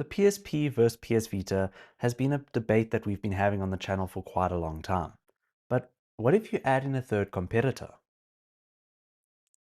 The PSP versus PS Vita has been a debate that we've been having on the channel for quite a long time. But what if you add in a third competitor,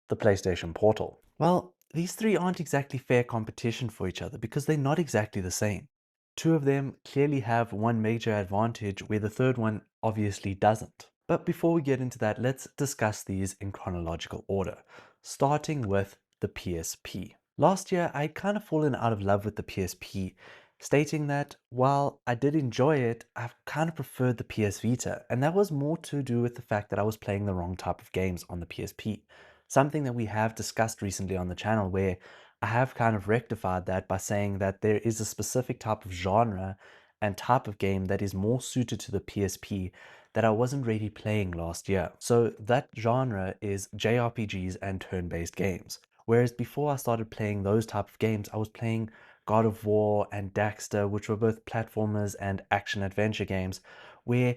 the PlayStation Portal? Well, these three aren't exactly fair competition for each other because they're not exactly the same. Two of them clearly have one major advantage where the third one obviously doesn't. But before we get into that, let's discuss these in chronological order, starting with the PSP. Last year, I'd kind of fallen out of love with the PSP, stating that while I did enjoy it, I've kind of preferred the PS Vita, and that was more to do with the fact that I was playing the wrong type of games on the PSP. Something that we have discussed recently on the channel, where I have kind of rectified that by saying that there is a specific type of genre and type of game that is more suited to the PSP that I wasn't really playing last year. So that genre is JRPGs and turn-based games. Whereas before I started playing those type of games, I was playing God of War and Daxter, which were both platformers and action adventure games, where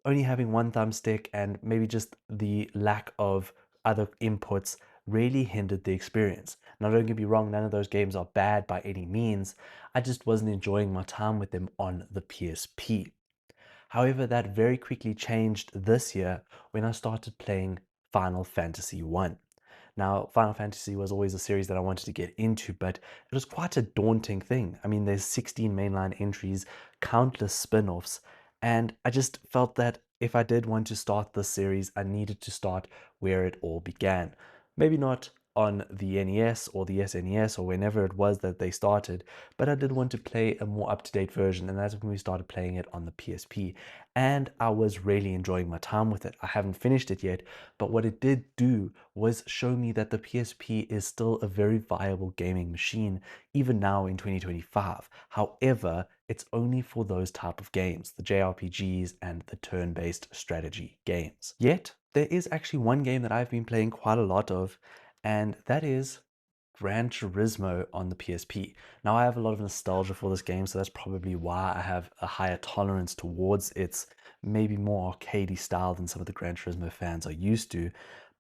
only having one thumbstick and maybe just the lack of other inputs really hindered the experience. Now, don't get me wrong, none of those games are bad by any means. I just wasn't enjoying my time with them on the PSP. However, that very quickly changed this year when I started playing Final Fantasy 1. Now, Final Fantasy was always a series that I wanted to get into, but it was quite a daunting thing. I mean, there's 16 mainline entries, countless spin-offs, and I just felt that if I did want to start this series, I needed to start where it all began. Maybe not on the NES or the SNES or whenever it was that they started, but I did want to play a more up-to-date version, and that's when we started playing it on the PSP. And I was really enjoying my time with it. I haven't finished it yet, but what it did do was show me that the PSP is still a very viable gaming machine, even now in 2025. However, it's only for those type of games, the JRPGs and the turn-based strategy games. Yet, there is actually one game that I've been playing quite a lot of, and that is Gran Turismo on the PSP. Now, I have a lot of nostalgia for this game, so that's probably why I have a higher tolerance towards its maybe more arcadey style than some of the Gran Turismo fans are used to.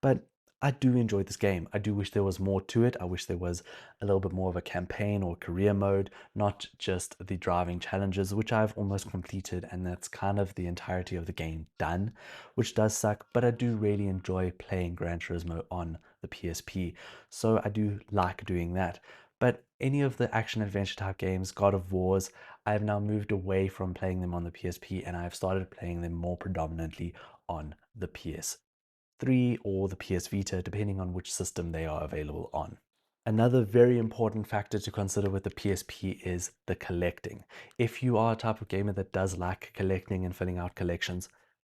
But I do enjoy this game. I do wish there was more to it. I wish there was a little bit more of a campaign or career mode, not just the driving challenges, which I've almost completed, and that's kind of the entirety of the game done, which does suck, but I do really enjoy playing Gran Turismo on the PSP. So I do like doing that. But any of the action adventure type games, God of Wars, I have now moved away from playing them on the PSP and I've started playing them more predominantly on the PS3 or the PS Vita, depending on which system they are available on. Another very important factor to consider with the PSP is the collecting. If you are a type of gamer that does like collecting and filling out collections,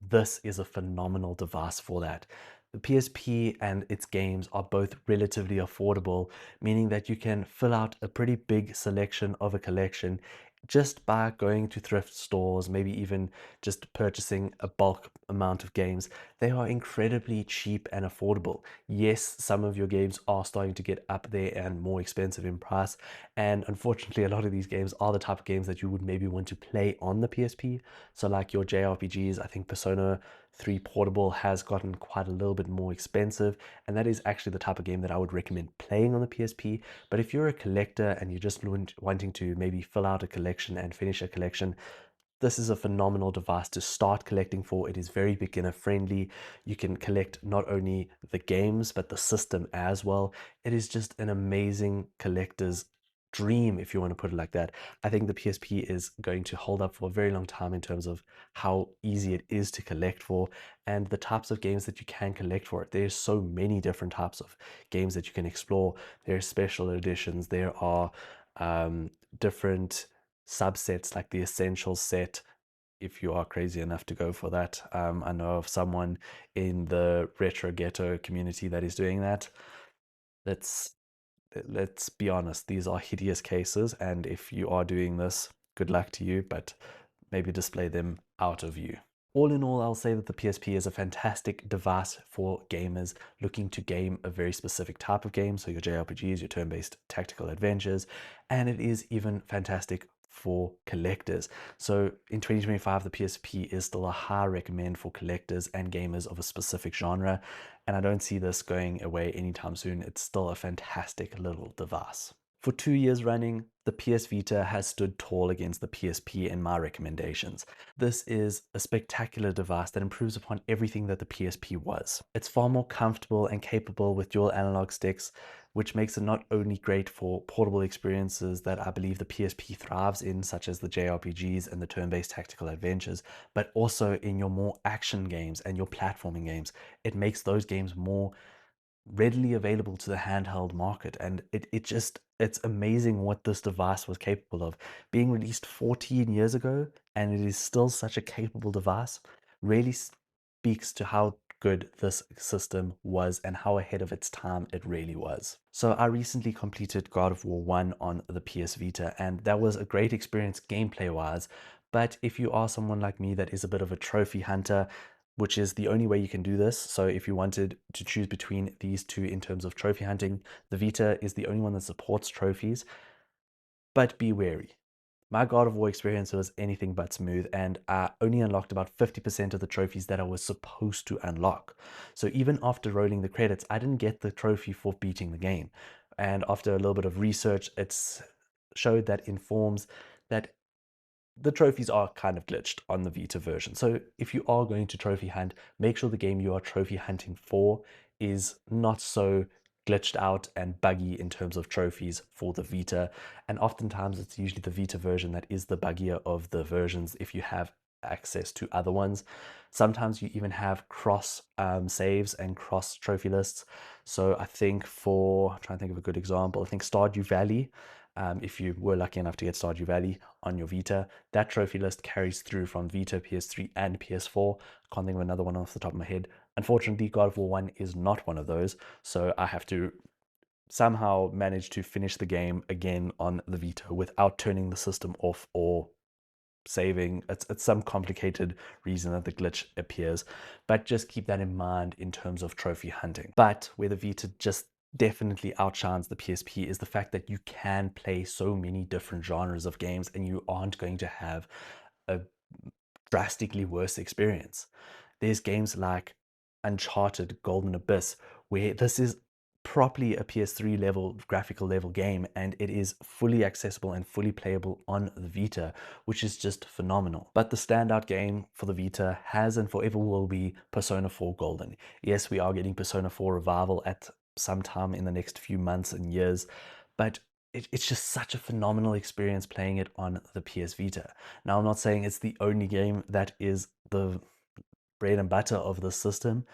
this is a phenomenal device for that. The PSP and its games are both relatively affordable, meaning that you can fill out a pretty big selection of a collection just by going to thrift stores, maybe even just purchasing a bulk amount of games. They are incredibly cheap and affordable. Yes, some of your games are starting to get up there and more expensive in price, and unfortunately a lot of these games are the type of games that you would maybe want to play on the PSP. So like your JRPGs, I think Persona 3 Portable has gotten quite a little bit more expensive, and that is actually the type of game that I would recommend playing on the PSP. But if you're a collector and you're just wanting to maybe fill out a collection and finish a collection, this is a phenomenal device to start collecting for. It is very beginner friendly. You can collect not only the games, but the system as well. It is just an amazing collector's dream, if you want to put it like that. I think the PSP is going to hold up for a very long time in terms of how easy it is to collect for and the types of games that you can collect for it. There's so many different types of games that you can explore. There are special editions. There are different subsets like the essential set if you are crazy enough to go for that. I know of someone in the retro ghetto community that is doing that. Let's let's be honest, these are hideous cases, and if you are doing this, good luck to you, but maybe display them out of view. All in all, I'll say that the PSP is a fantastic device for gamers looking to game a very specific type of game, so your JRPGs, your turn-based tactical adventures, and it is even fantastic for collectors. So in 2025, the PSP is still a high recommend for collectors and gamers of a specific genre, and I don't see this going away anytime soon. It's still a fantastic little device. For 2 years running, the PS Vita has stood tall against the PSP in my recommendations. This is a spectacular device that improves upon everything that the PSP was. It's far more comfortable and capable with dual analog sticks, which makes it not only great for portable experiences that I believe the PSP thrives in, such as the JRPGs and the turn-based tactical adventures, but also in your more action games and your platforming games. It makes those games more readily available to the handheld market, and it's amazing what this device was capable of. Being released 14 years ago and it is still such a capable device really speaks to how good this system was and how ahead of its time it really was. So I recently completed God of War 1 on the PS Vita, and that was a great experience gameplay wise. But if you are someone like me that is a bit of a trophy hunter, which is the only way you can do this. So if you wanted to choose between these two in terms of trophy hunting, the Vita is the only one that supports trophies, but be wary. My God of War experience was anything but smooth, and I only unlocked about 50% of the trophies that I was supposed to unlock. So even after rolling the credits, I didn't get the trophy for beating the game. And after a little bit of research, it's showed that informs that the trophies are kind of glitched on the Vita version. So if you are going to trophy hunt, make sure the game you are trophy hunting for is not so glitched out and buggy in terms of trophies for the Vita. And oftentimes it's usually the Vita version that is the buggier of the versions if you have access to other ones. Sometimes you even have cross saves and cross trophy lists. So I think I'm trying to think of a good example, I think Stardew Valley, if you were lucky enough to get Stardew Valley on your Vita, that trophy list carries through from Vita, PS3, and PS4. Can't think of another one off the top of my head. Unfortunately, God of War 1 is not one of those, so I have to somehow manage to finish the game again on the Vita without turning the system off or saving. It's some complicated reason that the glitch appears, but just keep that in mind in terms of trophy hunting. But where the Vita just definitely outshines the PSP is the fact that you can play so many different genres of games and you aren't going to have a drastically worse experience. There's games like Uncharted Golden Abyss, where this is properly a PS3 level graphical level game, and it is fully accessible and fully playable on the Vita, which is just phenomenal. But the standout game for the Vita has and forever will be Persona 4 Golden. Yes, we are getting Persona 4 Revival at some time in the next few months and years, but it's just such a phenomenal experience playing it on the PS Vita. Now, I'm not saying it's the only game that is the bread and butter of the system,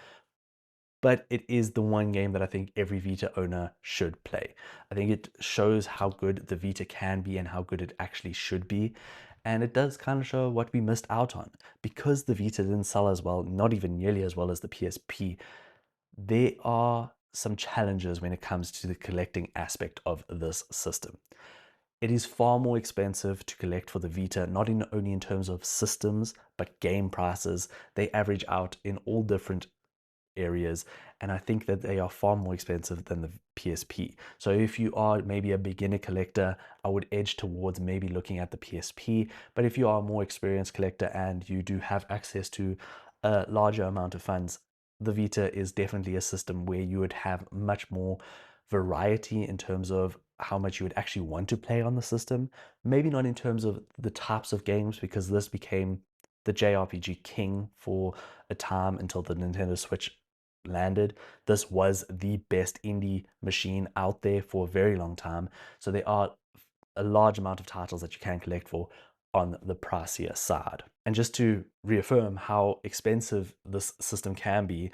but it is the one game that I think every Vita owner should play. I think it shows how good the Vita can be and how good it actually should be. And it does kind of show what we missed out on. Because the Vita didn't sell as well, not even nearly as well as the PSP, there are some challenges when it comes to the collecting aspect of this system. It is far more expensive to collect for the Vita, not only in terms of systems, but game prices. They average out in all different areas, and I think that they are far more expensive than the PSP. So if you are maybe a beginner collector, I would edge towards maybe looking at the PSP. But if you are a more experienced collector and you do have access to a larger amount of funds, the Vita is definitely a system where you would have much more variety in terms of how much you would actually want to play on the system. Maybe not in terms of the types of games, because this became the JRPG king for a time until the Nintendo Switch landed. This was the best indie machine out there for a very long time. So there are a large amount of titles that you can collect for on the pricier side. And just to reaffirm how expensive this system can be,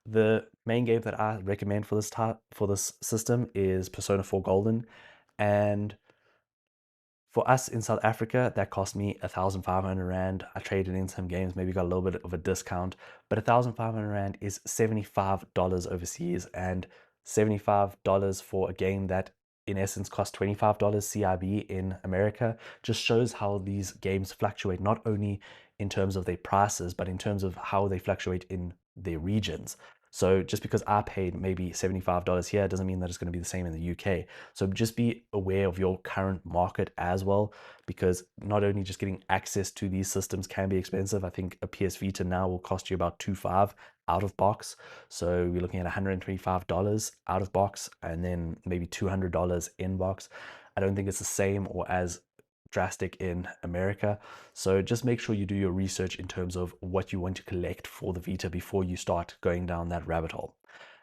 the main game that I recommend for this system is Persona 4 Golden, and for us in South Africa, that cost me 1,500 Rand. I traded in some games, maybe got a little bit of a discount, but 1,500 Rand is $75 overseas, and $75 for a game that in essence cost $25 CIB in America just shows how these games fluctuate, not only in terms of their prices, but in terms of how they fluctuate in their regions. So just because I paid maybe $75 here doesn't mean that it's going to be the same in the UK. So just be aware of your current market as well, because not only just getting access to these systems can be expensive. I think a PS Vita now will cost you about $2,500 out of box. So we're looking at $125 out of box and then maybe $200 in box. I don't think it's the same or as drastic in America. So just make sure you do your research in terms of what you want to collect for the Vita before you start going down that rabbit hole.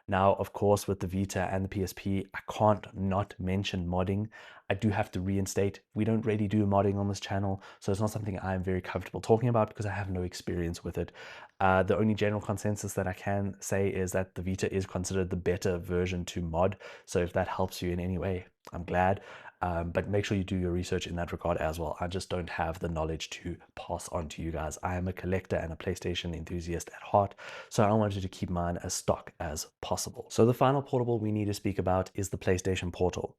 Now, of course, with the Vita and the PSP, I can't not mention modding. I do have to reinstate, we don't really do modding on this channel, so it's not something I'm very comfortable talking about because I have no experience with it. The only general consensus that I can say is that the Vita is considered the better version to mod, so if that helps you in any way, I'm glad. But make sure you do your research in that regard as well. I just don't have the knowledge to pass on to you guys. I am a collector and a PlayStation enthusiast at heart, so I wanted to keep mine as stock as possible. So the final portable we need to speak about is the PlayStation Portal.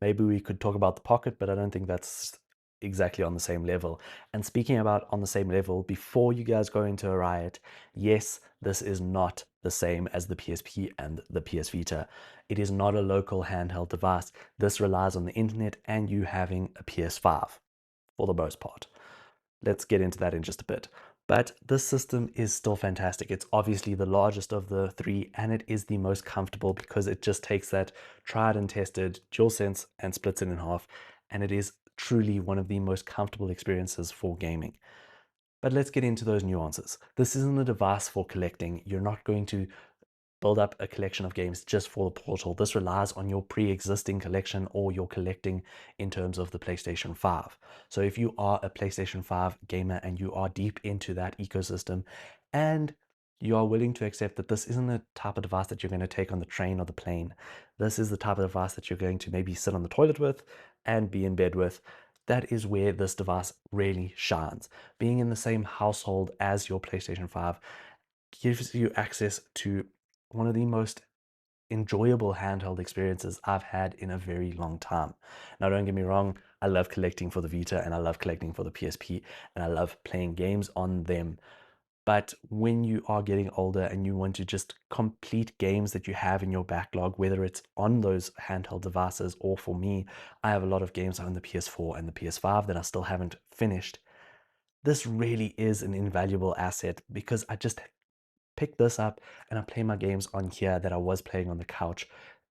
Maybe we could talk about the Pocket, but I don't think that's exactly on the same level. And speaking about on the same level, before you guys go into a riot, yes, this is not the same as the PSP and the PS Vita. It is not a local handheld device. This relies on the internet and you having a PS5 for the most part. Let's get into that in just a bit. But this system is still fantastic. It's obviously the largest of the three, and it is the most comfortable because it just takes that tried and tested DualSense and splits it in half, and it is truly one of the most comfortable experiences for gaming. But let's get into those nuances. This isn't a device for collecting. You're not going to build up a collection of games just for the portal. This relies on your pre-existing collection or your collecting in terms of the PlayStation 5. So if you are a PlayStation 5 gamer and you are deep into that ecosystem and you are willing to accept that this isn't the type of device that you're going to take on the train or the plane. This is the type of device that you're going to maybe sit on the toilet with and be in bed with. That is where this device really shines. Being in the same household as your PlayStation 5 gives you access to one of the most enjoyable handheld experiences I've had in a very long time. Now, don't get me wrong, I love collecting for the Vita and I love collecting for the PSP and I love playing games on them. But when you are getting older and you want to just complete games that you have in your backlog, whether it's on those handheld devices or for me, I have a lot of games on the PS4 and the PS5 that I still haven't finished. This really is an invaluable asset because I just pick this up and I play my games on here that I was playing on the couch,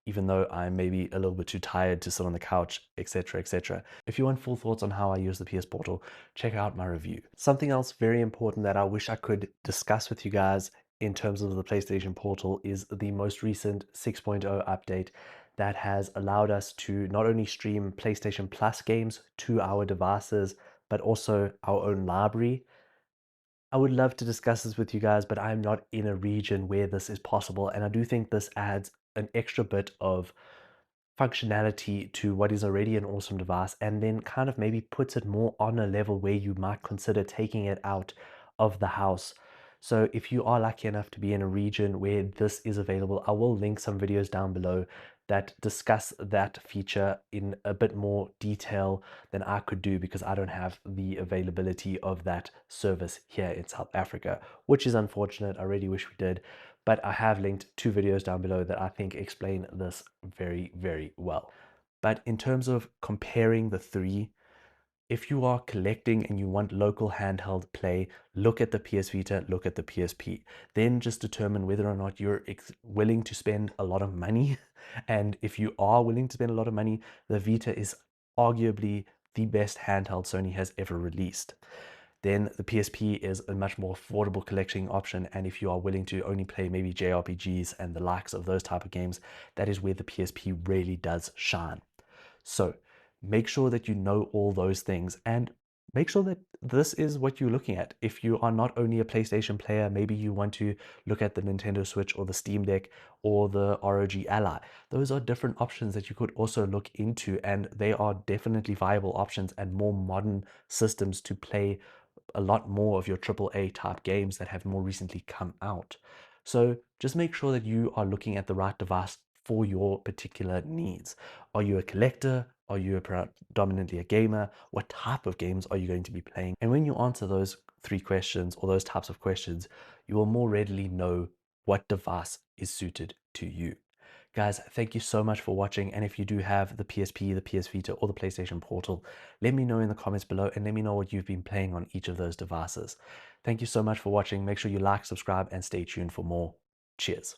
even though I'm maybe a little bit too tired to sit on the couch, etc., etc. If you want full thoughts on how I use the PS Portal, check out my review. Something else very important that I wish I could discuss with you guys in terms of the PlayStation Portal is the most recent 6.0 update that has allowed us to not only stream PlayStation Plus games to our devices, but also our own library. I would love to discuss this with you guys, but I'm not in a region where this is possible. And I do think this adds an extra bit of functionality to what is already an awesome device and then kind of maybe puts it more on a level where you might consider taking it out of the house. So if you are lucky enough to be in a region where this is available, I will link some videos down below that discuss that feature in a bit more detail than I could do because I don't have the availability of that service here in South Africa, which is unfortunate. I really wish we did. But I have linked two videos down below that I think explain this very, very well. But in terms of comparing the three, if you are collecting and you want local handheld play, look at the PS Vita, look at the PSP. Then just determine whether or not you're willing to spend a lot of money. And if you are willing to spend a lot of money, the Vita is arguably the best handheld Sony has ever released. Then the PSP is a much more affordable collecting option, and if you are willing to only play maybe JRPGs and the likes of those type of games, that is where the PSP really does shine. So make sure that you know all those things and make sure that this is what you're looking at. If you are not only a PlayStation player, maybe you want to look at the Nintendo Switch or the Steam Deck or the ROG Ally. Those are different options that you could also look into, and they are definitely viable options and more modern systems to play a lot more of your AAA type games that have more recently come out. So just make sure that you are looking at the right device for your particular needs. Are you a collector? Are you predominantly a gamer? What type of games are you going to be playing? And when you answer those three questions or those types of questions, you will more readily know what device is suited to you. Guys, thank you so much for watching. And if you do have the PSP, the PS Vita, or the PlayStation Portal, let me know in the comments below and let me know what you've been playing on each of those devices. Thank you so much for watching. Make sure you like, subscribe, and stay tuned for more. Cheers.